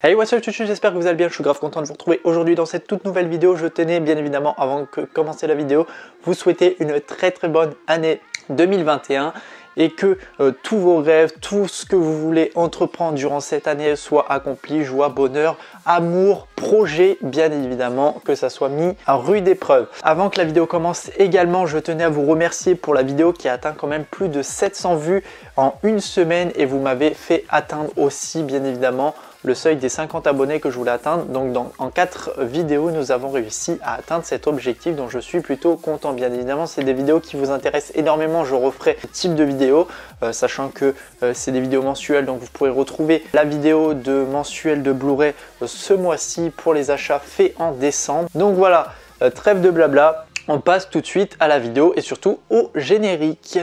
Hey, what's up Tutu, j'espère que vous allez bien, je suis grave content de vous retrouver aujourd'hui dans cette toute nouvelle vidéo. Je tenais bien évidemment, avant de commencer la vidéo, vous souhaiter une très bonne année 2021 et que tous vos rêves, tout ce que vous voulez entreprendre durant cette année soit accompli, joie, bonheur, amour, projet, bien évidemment, que ça soit mis à rude épreuve. Avant que la vidéo commence également, je tenais à vous remercier pour la vidéo qui a atteint quand même plus de 700 vues en une semaine et vous m'avez fait atteindre aussi bien évidemment le seuil des 50 abonnés que je voulais atteindre. Donc en 4 vidéos, nous avons réussi à atteindre cet objectif dont je suis plutôt content. Bien évidemment, c'est des vidéos qui vous intéressent énormément. Je referai ce type de vidéos, sachant que c'est des vidéos mensuelles. Donc vous pourrez retrouver la vidéo de mensuel de Blu-ray ce mois-ci pour les achats faits en décembre. Donc voilà, trêve de blabla. On passe tout de suite à la vidéo et surtout au générique.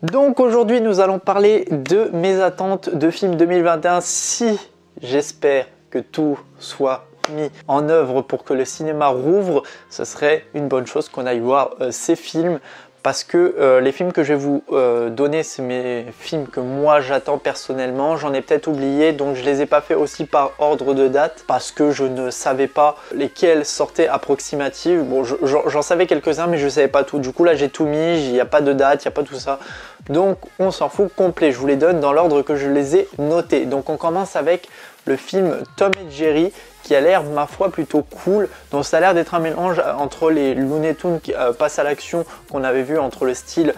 Donc aujourd'hui nous allons parler de mes attentes de film 2021. Si j'espère que tout soit mis en œuvre pour que le cinéma rouvre, ce serait une bonne chose qu'on aille voir ces films. Parce que les films que je vais vous donner, c'est mes films que moi j'attends personnellement. J'en ai peut-être oublié, donc je les ai pas fait aussi par ordre de date parce que je ne savais pas lesquels sortaient approximatifs. Bon, j'en savais quelques-uns, mais je ne savais pas tout. Du coup, là, j'ai tout mis. Il n'y a pas de date, il n'y a pas tout ça. Donc, on s'en fout complet. Je vous les donne dans l'ordre que je les ai notés. Donc, on commence avec le film Tom et Jerry, qui a l'air, ma foi, plutôt cool. Donc ça a l'air d'être un mélange entre les Looney Tunes qui passent à l'action qu'on avait vu, entre le style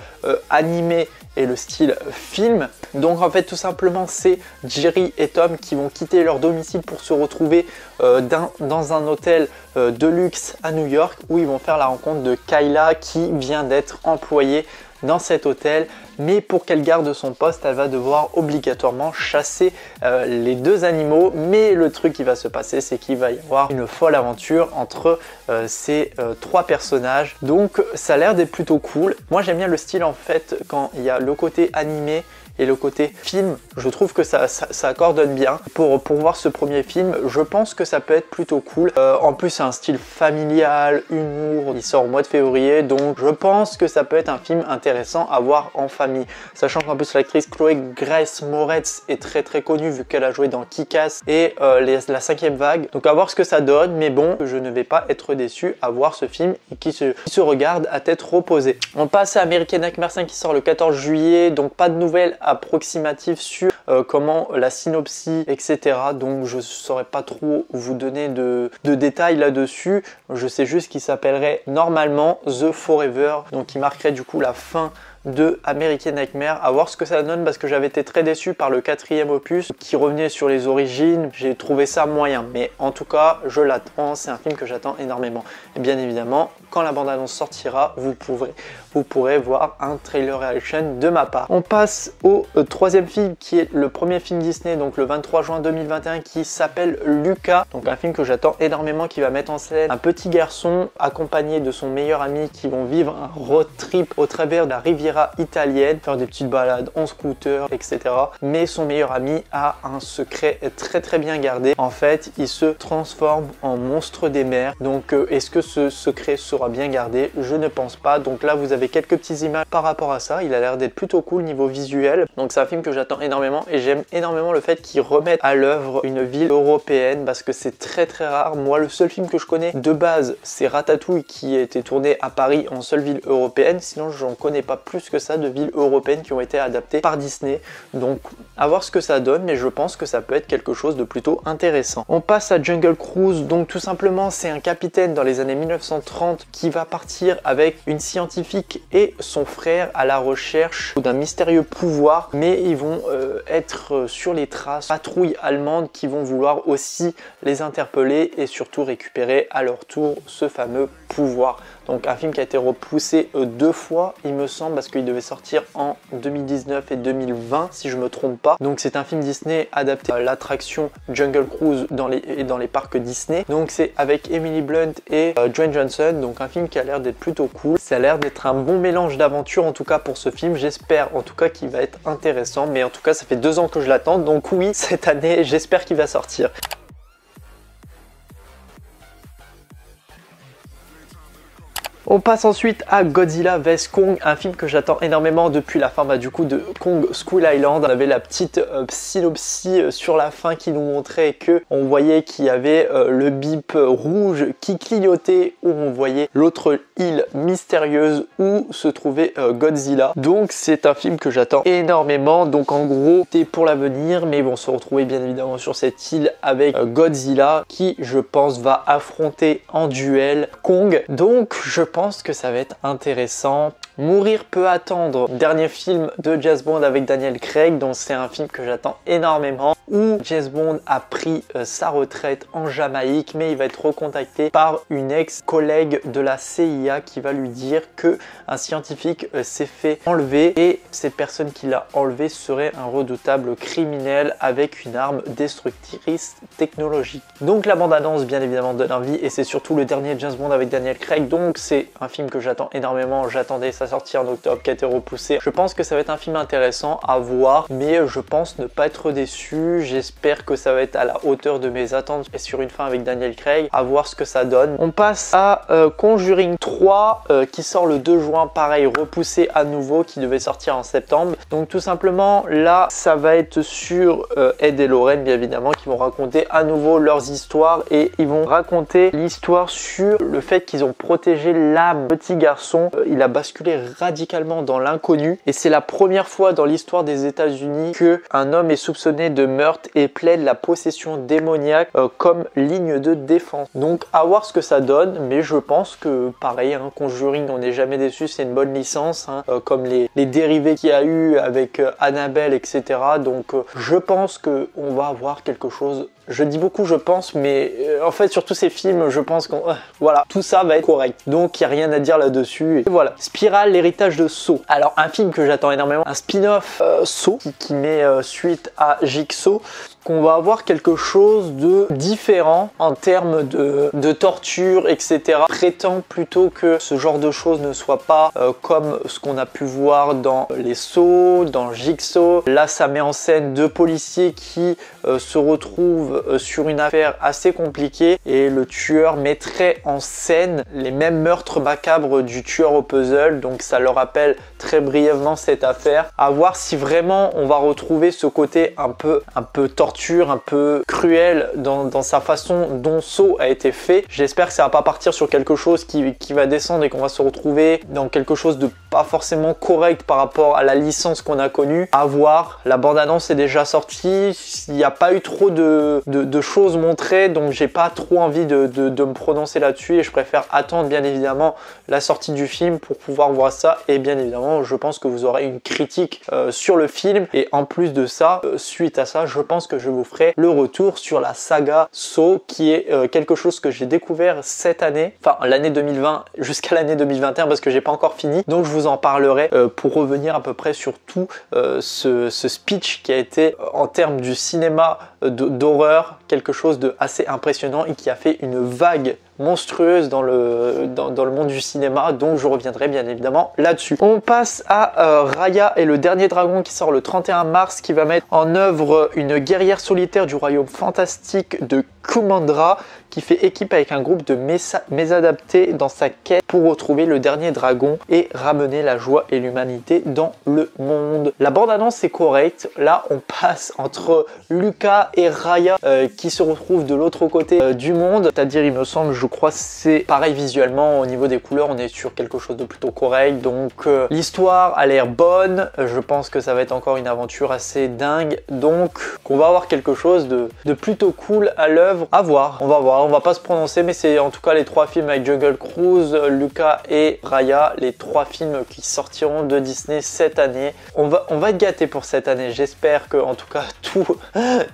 animé et le style film. Donc en fait tout simplement c'est Jerry et Tom qui vont quitter leur domicile pour se retrouver dans un hôtel de luxe à New York, où ils vont faire la rencontre de Kyla qui vient d'être employée dans cet hôtel, mais pour qu'elle garde son poste, elle va devoir obligatoirement chasser les deux animaux. Mais le truc qui va se passer, c'est qu'il va y avoir une folle aventure entre ces trois personnages. Donc ça a l'air d'être plutôt cool. Moi j'aime bien le style en fait quand il y a le côté animé et le côté film. Je trouve que ça coordonne bien. Pour voir ce premier film, je pense que ça peut être plutôt cool. En plus c'est un style familial, humour, il sort au mois de février, donc je pense que ça peut être un film intéressant à voir en famille. Sachant qu'en plus l'actrice Chloé Grace Moretz est très connue vu qu'elle a joué dans Kick-Ass et la 5e vague. Donc à voir ce que ça donne, mais bon, je ne vais pas être déçu à voir ce film qui se regarde à tête reposée. On passe à American Nightmare 5 qui sort le 14 juillet, donc pas de nouvelles approximative sur comment la synopsie, etc. Donc je ne saurais pas trop vous donner de détails là-dessus. Je sais juste qu'il s'appellerait normalement The Forever, donc qui marquerait du coup la fin de American Nightmare. À voir ce que ça donne, parce que j'avais été très déçu par le 4e opus qui revenait sur les origines. J'ai trouvé ça moyen, mais en tout cas je l'attends, c'est un film que j'attends énormément. Et bien évidemment quand la bande-annonce sortira, vous pourrez voir un trailer reaction de ma part. On passe au 3e film qui est le premier film Disney, donc le 23 juin 2021, qui s'appelle Luca. Donc un film que j'attends énormément, qui va mettre en scène un petit garçon accompagné de son meilleur ami qui vont vivre un road trip au travers de la Riviera italienne, faire des petites balades en scooter, etc. Mais son meilleur ami a un secret très bien gardé. En fait, il se transforme en monstre des mers. Donc est-ce que ce secret sera bien gardé? Je ne pense pas. Donc là vous avez quelques petites images par rapport à ça. Il a l'air d'être plutôt cool niveau visuel. Donc c'est un film que j'attends énormément et j'aime énormément le fait qu'il remette à l'œuvre une ville européenne, parce que c'est très rare. Moi le seul film que je connais de base c'est Ratatouille, qui a été tourné à Paris en seule ville européenne. Sinon j'en connais pas plus que ça de villes européennes qui ont été adaptées par Disney. Donc à voir ce que ça donne, mais je pense que ça peut être quelque chose de plutôt intéressant. On passe à Jungle Cruise. Donc tout simplement c'est un capitaine dans les années 1930 qui va partir avec une scientifique et son frère à la recherche d'un mystérieux pouvoir, mais ils vont être sur les traces patrouilles allemandes qui vont vouloir aussi les interpeller et surtout récupérer à leur tour ce fameux pouvoir. Donc un film qui a été repoussé 2 fois il me semble, parce qu'il devait sortir en 2019 et 2020 si je me trompe pas. Donc c'est un film Disney adapté à l'attraction Jungle Cruise dans les parcs Disney. Donc c'est avec Emily Blunt et Dwayne Johnson. Donc un film qui a l'air d'être plutôt cool. Ça a l'air d'être un bon mélange d'aventure en tout cas pour ce film. J'espère en tout cas qu'il va être intéressant, mais en tout cas ça fait 2 ans que je l'attends. Donc oui, cette année j'espère qu'il va sortir. On passe ensuite à Godzilla vs Kong, un film que j'attends énormément depuis la fin du coup de Kong Skull Island. On avait la petite synopsis sur la fin qui nous montrait que on voyait qu'il y avait le bip rouge qui clignotait, où on voyait l'autre île mystérieuse où se trouvait Godzilla. Donc c'est un film que j'attends énormément. Donc en gros c'est pour l'avenir, mais ils vont se retrouver bien évidemment sur cette île avec Godzilla qui, je pense, va affronter en duel Kong. Donc je pense que ça va être intéressant. Mourir peut attendre, dernier film de James Bond avec Daniel Craig, donc c'est un film que j'attends énormément, où James Bond a pris sa retraite en Jamaïque, mais il va être recontacté par une ex-collègue de la CIA qui va lui dire que un scientifique s'est fait enlever et cette personne qui l'a enlevé serait un redoutable criminel avec une arme destructrice technologique. Donc la bande-annonce bien évidemment donne envie et c'est surtout le dernier James Bond avec Daniel Craig, donc c'est un film que j'attends énormément. J'attendais sa sortie en octobre qui a été repoussée. Je pense que ça va être un film intéressant à voir, mais je pense ne pas être déçu. J'espère que ça va être à la hauteur de mes attentes et sur une fin avec Daniel Craig, à voir ce que ça donne. On passe à Conjuring 3 qui sort le 2 juin, pareil repoussé à nouveau, qui devait sortir en septembre. Donc tout simplement là ça va être sur Ed et Lorraine bien évidemment qui vont raconter à nouveau leurs histoires et ils vont raconter l'histoire sur le fait qu'ils ont protégé l'âme petit garçon. Il a basculé radicalement dans l'inconnu et c'est la première fois dans l'histoire des États-Unis que un homme est soupçonné de meurtre et plaide la possession démoniaque comme ligne de défense. Donc à voir ce que ça donne, mais je pense que pareil, hein, Conjuring, on n'est jamais déçu, c'est une bonne licence, hein, comme les dérivés qu'il y a eu avec Annabelle, etc. Donc je pense que on va avoir quelque chose. Je dis beaucoup je pense, mais en fait sur tous ces films je pense qu'on voilà, tout ça va être correct, donc il n'y a rien à dire là-dessus. Et voilà, Spirale, l'héritage de Saw. Alors un film que j'attends énormément, un spin-off Saw qui met suite à Jigsaw, qu'on va avoir quelque chose de différent en termes de torture, etc. Prétend plutôt que ce genre de choses ne soit pas comme ce qu'on a pu voir dans les Saw, dans Jigsaw. Là ça met en scène deux policiers qui se retrouvent sur une affaire assez compliquée et le tueur mettrait en scène les mêmes meurtres macabres du tueur au puzzle, donc ça leur rappelle très brièvement cette affaire. À voir si vraiment on va retrouver ce côté un peu torture, un peu cruel dans sa façon dont Saw a été fait. J'espère que ça va pas partir sur quelque chose qui va descendre et qu'on va se retrouver dans quelque chose de pas forcément correct par rapport à la licence qu'on a connue. À voir, la bande-annonce est déjà sortie, il n'y a pas eu trop de choses montrées, donc j'ai pas trop envie de me prononcer là-dessus et je préfère attendre bien évidemment la sortie du film pour pouvoir voir ça. Et bien évidemment je pense que vous aurez une critique sur le film et en plus de ça, suite à ça, je pense que je vous ferai le retour sur la saga Saw qui est quelque chose que j'ai découvert cette année, enfin l'année 2020 jusqu'à l'année 2021 parce que j'ai pas encore fini, donc je vous en parlerai pour revenir à peu près sur tout ce speech qui a été en termes du cinéma d'horreur, quelque chose de assez impressionnant et qui a fait une vague monstrueuse dans le monde du cinéma, donc je reviendrai bien évidemment là-dessus. On passe à Raya et le dernier dragon qui sort le 31 mars, qui va mettre en œuvre une guerrière solitaire du royaume fantastique de Kumandra qui fait équipe avec un groupe de mésadaptés dans sa quête pour retrouver le dernier dragon et ramener la joie et l'humanité dans le monde. La bande-annonce est correcte, là on passe entre Lucas et Raya qui se retrouvent de l'autre côté du monde, c'est-à-dire il me semble, je crois c'est pareil visuellement, au niveau des couleurs on est sur quelque chose de plutôt correct, donc l'histoire a l'air bonne, je pense que ça va être encore une aventure assez dingue, donc on va avoir quelque chose de plutôt cool à l'œuvre, à voir, on va pas se prononcer, mais c'est en tout cas les trois films avec Jungle Cruise, Lucas et Raya, les trois films qui sortiront de Disney cette année. On va être gâtés pour cette année, j'espère que en tout cas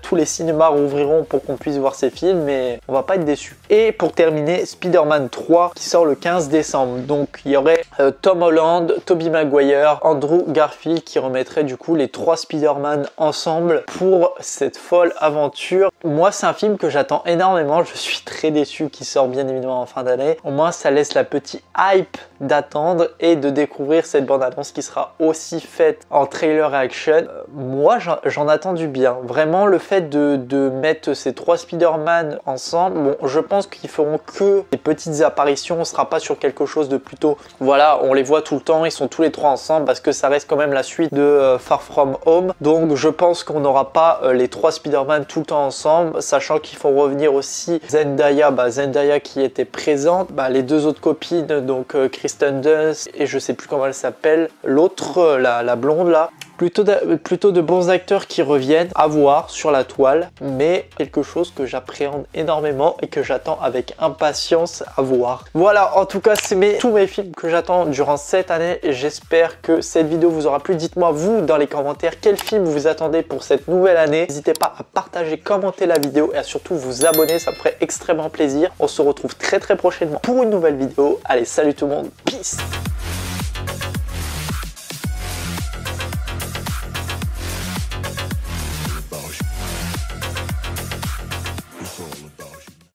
tous les cinémas rouvriront pour qu'on puisse voir ces films, mais on va pas être déçus. Et pour terminer, Spider-Man 3 qui sort le 15 décembre, donc il y aurait Tom Holland, Tobey Maguire, Andrew Garfield qui remettraient du coup les trois Spider-Man ensemble pour cette folle aventure. Moi c'est un film que j'attends énormément, je suis suis très déçu qu'il sort bien évidemment en fin d'année. Au moins ça laisse la petite hype d'attendre et de découvrir cette bande-annonce qui sera aussi faite en trailer action. Moi j'en attends du bien. Vraiment le fait de mettre ces 3 Spider-Man ensemble, bon je pense qu'ils feront que des petites apparitions, on sera pas sur quelque chose de plutôt, voilà, on les voit tout le temps, ils sont tous les 3 ensemble parce que ça reste quand même la suite de Far From Home. Donc je pense qu'on n'aura pas les 3 Spider-Man tout le temps ensemble, sachant qu'il faut revenir aussi Zendaya, Zendaya qui était présente, les 2 autres copines, donc Kristen Dunst et je sais plus comment elle s'appelle, l'autre, la blonde là. Plutôt de bons acteurs qui reviennent à voir sur la toile, mais quelque chose que j'appréhende énormément et que j'attends avec impatience à voir. Voilà, en tout cas, c'est tous mes films que j'attends durant cette année et j'espère que cette vidéo vous aura plu. Dites-moi, vous, dans les commentaires, quel film vous attendez pour cette nouvelle année. N'hésitez pas à partager, commenter la vidéo et à surtout vous abonner, ça me ferait extrêmement plaisir. On se retrouve très prochainement pour une nouvelle vidéo. Allez, salut tout le monde, peace!